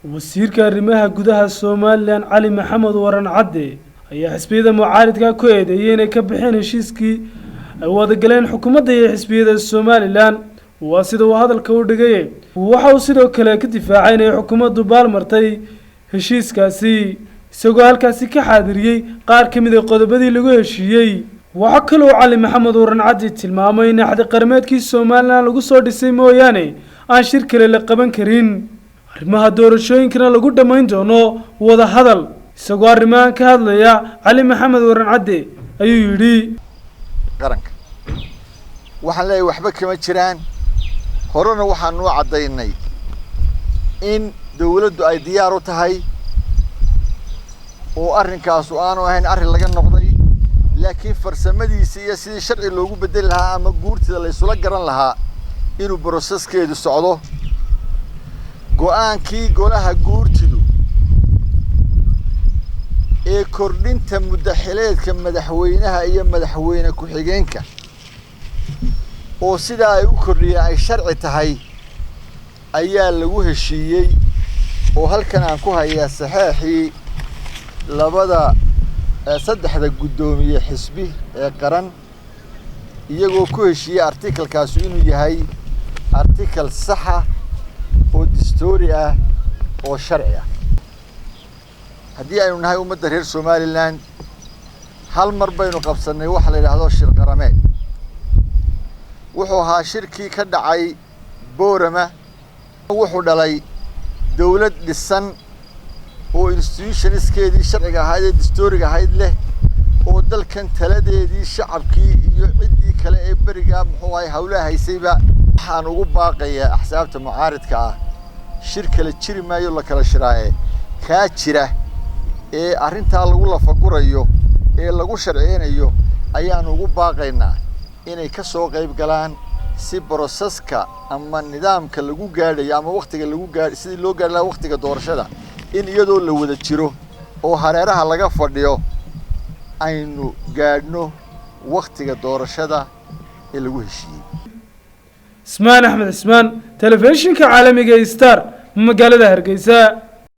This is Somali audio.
wasiirka arrimaha gudaha Soomaaliland Cali Maxamed Waran Cadde ayaa xisbiyada mucaaradka ku eedeeyay inay ka bixeen heshiiskii ay wada galeen xukuumadda iyo xisbiyada Soomaaliland waa sida uu hadalka u dhigay waxa uu sidoo kale ka difaacay inay xukuumaddu baalmartay heshiiskaasi isagoo halkaasi ka xaadiriyay qaar ka mid ah qodobadii lagu heshiiyay waxa kale oo Cali Maxamed Waran Cadde tilmaamay in xad qarmeedkii Soomaaliland lagu soo dhisay mooyaane aan shir kale la qaban karin arrimaha doorashooyinkana lagu dhamayn doono wada hadal isagoo arrimahan ka hadlaya Cali Maxamed Waran Cadde ayuu yiri qaranka waxaan leeyahay waxba kama jiraan horena waxaan u cadaynay in dawladdu ay diyaar u tahay oo arrinkaas aanu ahayn arrin laga noqday laakiin farsamadiisa iyo sidii sharci loogu bedeli lahaa ama guurtida la isula garan lahaa inuu processkeedu socdo go'aankii golaha guurtidu ee kordhinta muddaxileedka madaxweynaha iyo madaxweyne ku-xigeenka oo sida ay u kordhiyeen ay sharci tahay ayaa lagu heshiiyey oo halkan aan ku hayaa saxeexii saddexda guddoomiye xisbi ee qaran iyagoo ku heshiiyey artikelkaasi inuu yahay artikel saxa oo dastuuri ah oo sharci ah haddii aynu nahay ummadda reer Soomaaliland hal mar baynu qabsanay waxa la yiraahdo shir qarameed wuxuu ahaa shirkii ka dhacay Boorama wuxuu dhalay dawlad dhisan oo institutionskeedii sharciga ahayd ee dastuuriga ahayd leh oo dalkan taladeedii shacabkii iyo ciddii kale ee bariga muxuu ahay hawlaha haysayba waxaan ugu baaqayaa axsaabta mucaaradka ah shir kale jiri maayo la kala shiraaye ka jira ee arrinta lagu lafagurayo ee lagu sharciyeynayo ayaan ugu baaqaynaa inay ka soo qayb galaan si processka ama nidaamka lagu gaadhayo ama waqtiga lagu gaadhay sidii loo gaadhay lahaa waqtiga doorashada in iyadoo la wada jiro oo hareeraha laga fadhiyo aynu gaadhno waqtiga doorashada ee lagu heshiiyey Ismaan Axmed Ismaan telefishinka caalamiga Star magaalada Hargeysa.